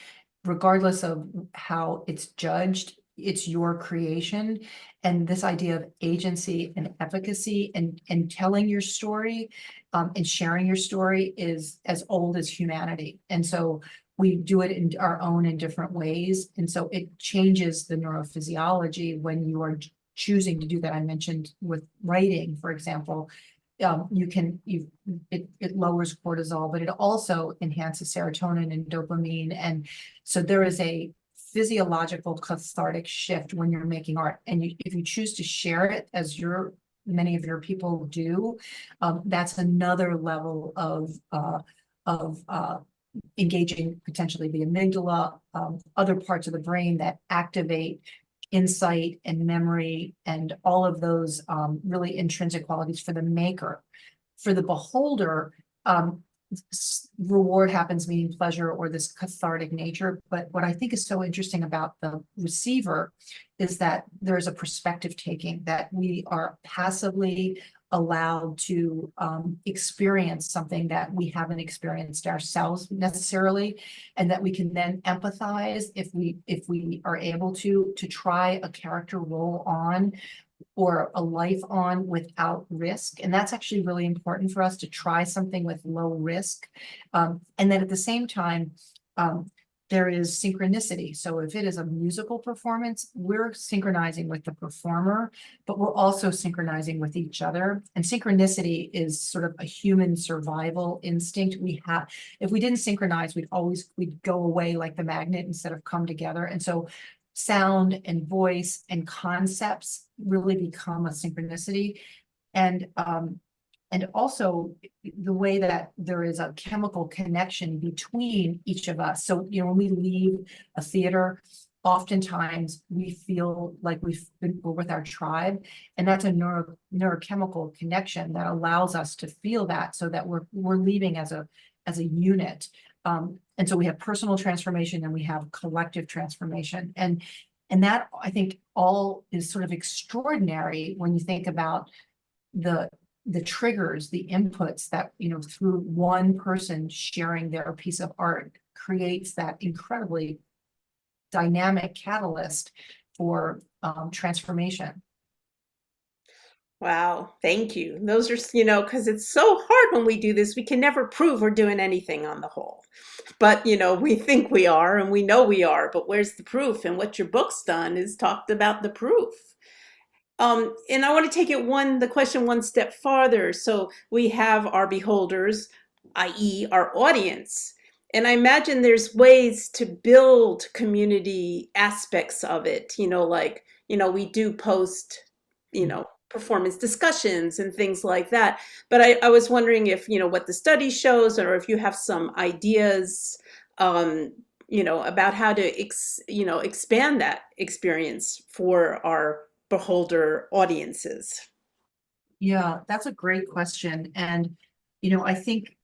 regardless of how it's judged. It's your creation. And this idea of agency and efficacy and telling your story and sharing your story is as old as humanity. And so we do it in our own in different ways. And so it changes the neurophysiology when you are choosing to do that. I mentioned with writing, for example, it lowers cortisol, but it also enhances serotonin and dopamine. And so there is a physiological cathartic shift when you're making art. And if you choose to share it, as many of your people do, that's another level of engaging potentially the amygdala, other parts of the brain that activate insight and memory and all of those really intrinsic qualities for the maker. For the beholder, reward happens, meaning pleasure or this cathartic nature. But what I think is so interesting about the receiver is that there's a perspective taking, that we are passively allowed to experience something that we haven't experienced ourselves necessarily, and that we can then empathize if we are able to try a character role on or a life on without risk. And that's actually really important for us, to try something with low risk. And then at the same time, there is synchronicity. So if it is a musical performance, we're synchronizing with the performer, but we're also synchronizing with each other. And synchronicity is sort of a human survival instinct. If we didn't synchronize, we'd go away like the magnet instead of come together. And so sound and voice and concepts really become a synchronicity. And also the way that there is a chemical connection between each of us. So, when we leave a theater, oftentimes we feel like we're with our tribe, and that's a neurochemical connection that allows us to feel that, so that we're leaving as a unit. And so we have personal transformation and we have collective transformation. And that, I think, all is sort of extraordinary when you think about the triggers, the inputs that, through one person sharing their piece of art creates that incredibly dynamic catalyst for transformation. Wow, thank you. Those are, because it's so hard when we do this, we can never prove we're doing anything on the whole. But, we think we are and we know we are, but where's the proof? And what your book's done is talked about the proof. And I want to take the question one step farther. So we have our beholders, i.e. our audience. And I imagine there's ways to build community aspects of it, we do post, performance discussions and things like that. But I was wondering if, what the study shows, or if you have some ideas, about how to, expand that experience for our beholder audiences. Yeah, that's a great question. And, I think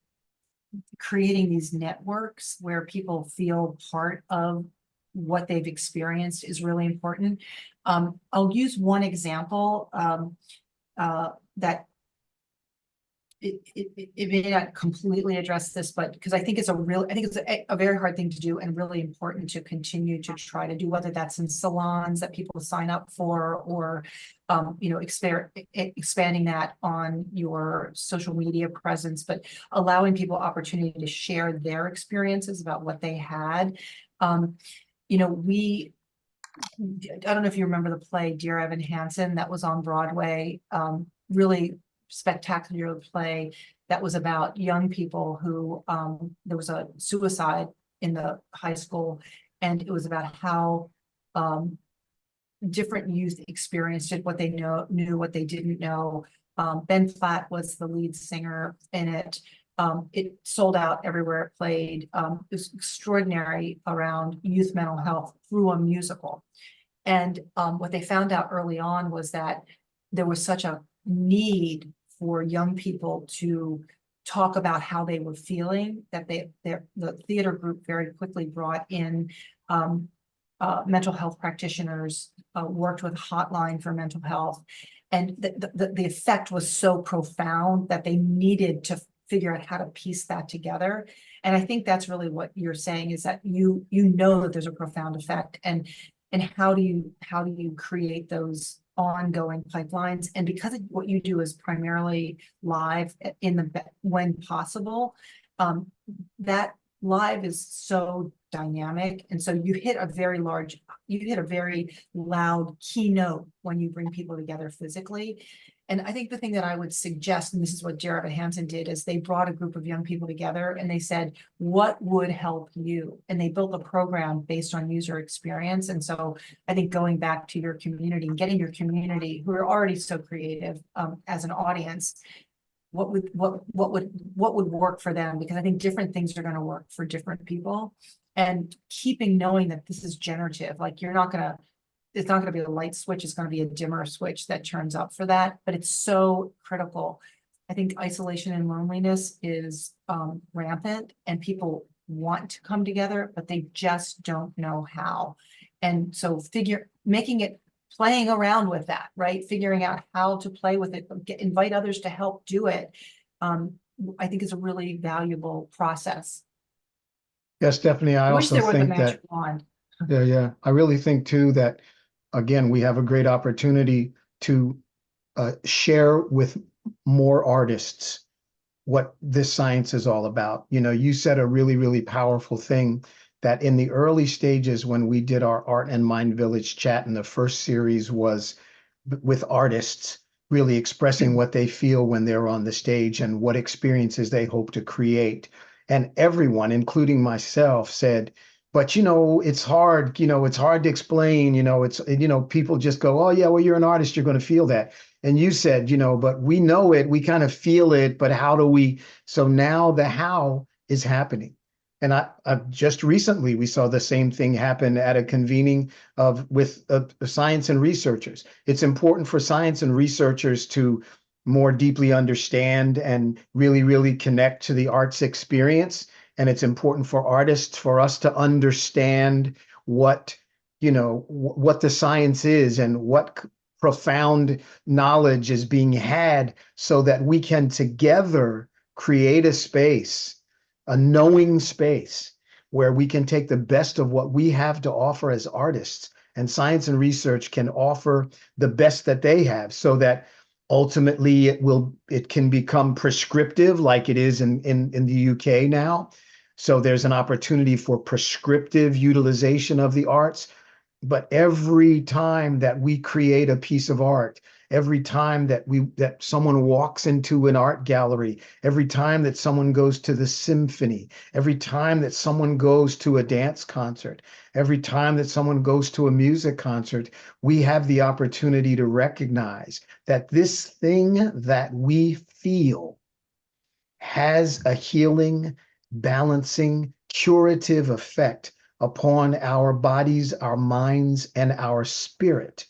creating these networks where people feel part of what they've experienced is really important. I'll use one example that it may not completely address this, but because I think it's a very hard thing to do and really important to continue to try to do, whether that's in salons that people sign up for, or expanding that on your social media presence, but allowing people opportunity to share their experiences about what they had. I don't know if you remember the play Dear Evan Hansen that was on Broadway. Really spectacular play that was about young people who there was a suicide in the high school, and it was about how different youth experienced it, what they knew, what they didn't know. Ben Platt was the lead singer in it. It sold out everywhere it played. It was extraordinary around youth mental health through a musical. And what they found out early on was that there was such a need for young people to talk about how they were feeling that the theater group very quickly brought in mental health practitioners, worked with a hotline for mental health. And the effect was so profound that they needed to figure out how to piece that together. And I think that's really what you're saying, is that you know that there's a profound effect, and how do you create those ongoing pipelines? And because what you do is primarily live when possible, that live is so dynamic, and so you hit a very loud keynote when you bring people together physically. And I think the thing that I would suggest, and this is what Dear Evan Hansen did, is they brought a group of young people together and they said, what would help you? And they built a program based on user experience. And so I think going back to your community and getting your community, who are already so creative, as an audience, what would work for them? Because I think different things are going to work for different people. And knowing that this is generative, like it's not going to be a light switch, it's going to be a dimmer switch that turns up for that, but it's so critical. I think isolation and loneliness is rampant, and people want to come together, but they just don't know how. And so playing around with that, right? Figuring out how to play with it, invite others to help do it. I think is a really valuable process. Yes, Stephanie, I wish also there was a think magic that, wand. yeah, I really think too that, again, we have a great opportunity to share with more artists what this science is all about. You said a really, really powerful thing, that in the early stages when we did our Art and Mind Village chat, and the first series was with artists really expressing what they feel when they're on the stage and what experiences they hope to create. And everyone, including myself, said, but it's hard, it's hard to explain, people just go, oh yeah, well, you're an artist, you're going to feel that. And you said, but we know it, we kind of feel it, but how do we? So now the how is happening. And I just recently, we saw the same thing happen at a convening with science and researchers. It's important for science and researchers to more deeply understand and really, really connect to the arts experience. And it's important for artists, for us to understand what the science is and what profound knowledge is being had, so that we can together create a space, a knowing space, where we can take the best of what we have to offer as artists, and science and research can offer the best that they have, so that ultimately it can become prescriptive, like it is in the UK now. So there's an opportunity for prescriptive utilization of the arts. But every time that we create a piece of art, every time that someone walks into an art gallery, every time that someone goes to the symphony, every time that someone goes to a dance concert, every time that someone goes to a music concert, we have the opportunity to recognize that this thing that we feel has a healing, balancing, curative effect upon our bodies, our minds, and our spirit,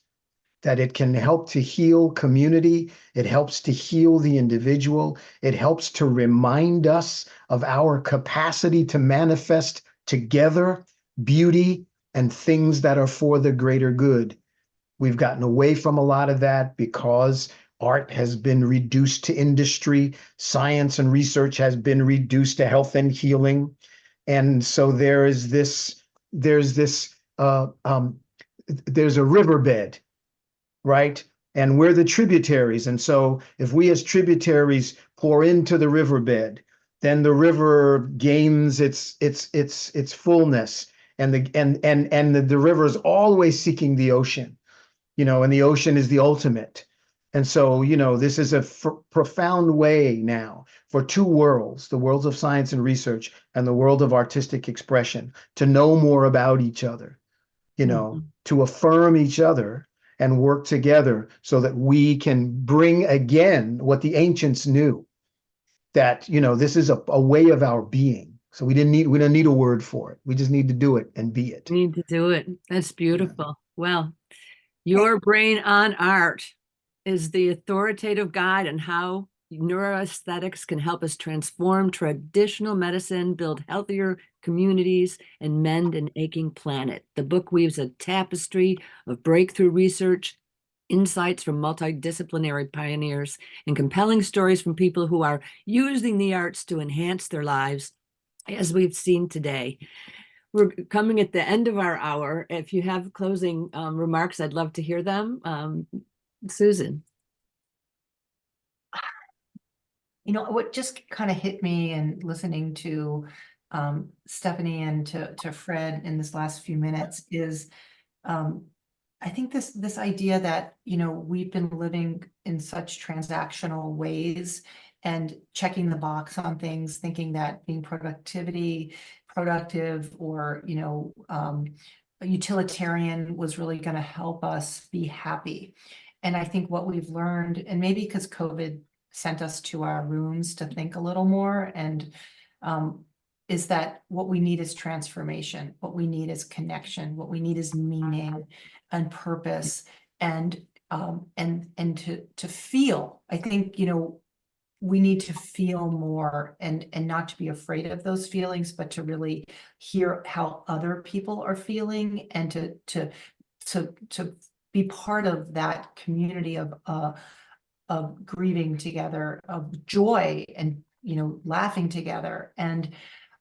that it can help to heal community, it helps to heal the individual, it helps to remind us of our capacity to manifest together beauty and things that are for the greater good. We've gotten away from a lot of that because art has been reduced to industry, science and research has been reduced to health and healing. And so there's a riverbed, right? And we're the tributaries. And so if we as tributaries pour into the riverbed, then the river gains its fullness. And the river is always seeking the ocean, and the ocean is the ultimate. And so, this is a profound way now for two worlds, the worlds of science and research and the world of artistic expression, to know more about each other, to affirm each other and work together so that we can bring again what the ancients knew, that, this is a way of our being. So we don't need a word for it. We just need to do it and be it. Need to do it. That's beautiful. Well, your brain on art is the authoritative guide on how neuroaesthetics can help us transform traditional medicine, build healthier communities, and mend an aching planet. The book weaves a tapestry of breakthrough research, insights from multidisciplinary pioneers, and compelling stories from people who are using the arts to enhance their lives, as we've seen today. We're coming at the end of our hour. If you have closing remarks, I'd love to hear them. Susan. What just kind of hit me and listening to Stephanie and to Fred in this last few minutes is I think this idea that, we've been living in such transactional ways and checking the box on things, thinking that being productive or, utilitarian was really going to help us be happy. And I think what we've learned, and maybe because COVID sent us to our rooms to think a little more, and is that what we need is transformation. What we need is connection. What we need is meaning and purpose, and to feel. I think, we need to feel more and not to be afraid of those feelings, but to really hear how other people are feeling, and to be part of that community of grieving together, of joy, and laughing together. And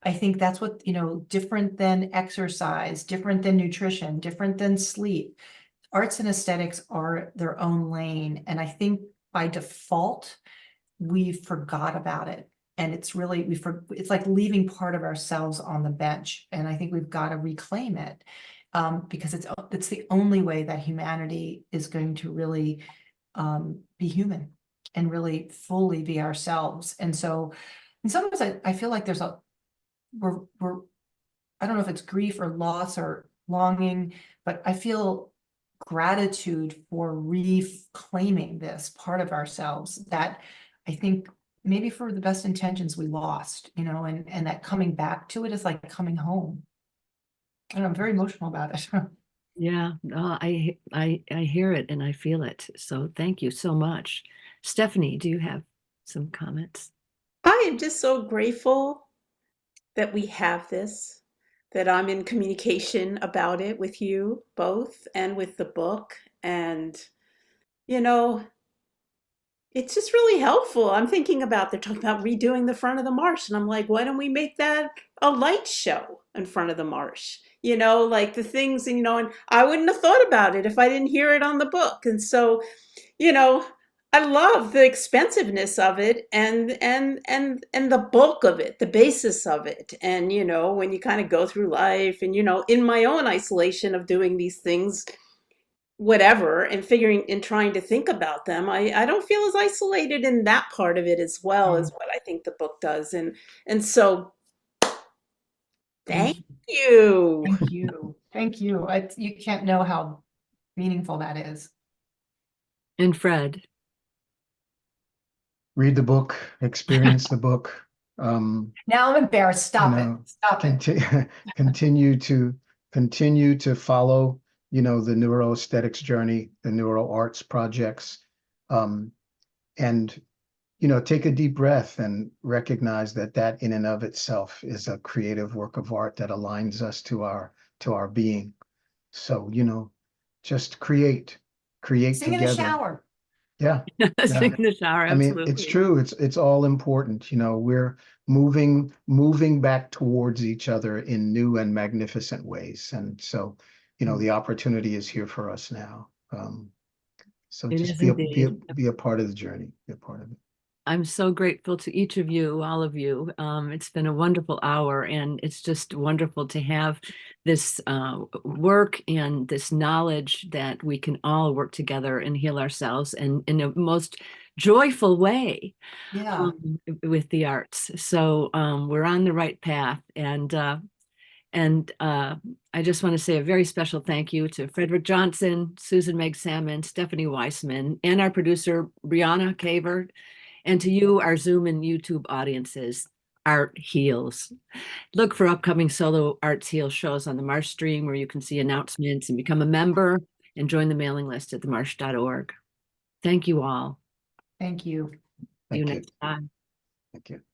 I think that's what, different than exercise, different than nutrition, different than sleep, arts and aesthetics are their own lane. And I think by default, we forgot about it. And it's really, it's like leaving part of ourselves on the bench. And I think we've got to reclaim it, because it's the only way that humanity is going to really be human and really fully be ourselves. And so in some ways, I feel like there's we're I don't know if it's grief or loss or longing, but I feel gratitude for reclaiming this part of ourselves that I think maybe for the best intentions we lost, and that coming back to it is like coming home. And I'm very emotional about it. Yeah, no, I hear it and I feel it. So thank you so much. Stephanie, do you have some comments? I am just so grateful that we have this, that I'm in communication about it with you both and with the book. And, it's just really helpful. I'm thinking about, they're talking about redoing the front of the marsh. And I'm like, why don't we make that a light show in front of the marsh? Like the things, and I wouldn't have thought about it if I didn't hear it on the book. And so, I love the expensiveness of it and the bulk of it, the basis of it. And, when you kind of go through life and, in my own isolation of doing these things, whatever, and figuring and trying to think about them, I don't feel as isolated in that part of it as well as what I think the book does. And so thank you. Thank you. Thank you. You can't know how meaningful that is. And Fred. Read the book, experience the book. Now I'm embarrassed. Stop it. Continue to follow, the neuroaesthetics journey, the neuro arts projects, and take a deep breath and recognize that in and of itself is a creative work of art that aligns us to our being. So, just create Sing together. in the shower. Yeah. Sing in the shower. Absolutely. I mean, it's true. It's all important. We're moving back towards each other in new and magnificent ways. And so, the opportunity is here for us now. So It just is be indeed. a part of the journey, be a part of it. I'm so grateful to each of you, all of you. It's been a wonderful hour, and it's just wonderful to have this work and this knowledge that we can all work together and heal ourselves, and in a most joyful way. Yeah. With the arts. So we're on the right path. And I just want to say a very special thank you to Frederick Johnson, Susan Magsamen, Stephanie Weissman, and our producer, Brianna Caver. And to you, our Zoom and YouTube audiences, Art Heals. Look for upcoming solo Arts Heal shows on the Marsh stream, where you can see announcements and become a member and join the mailing list at themarsh.org. Thank you all. Thank you. See you next time. Thank you.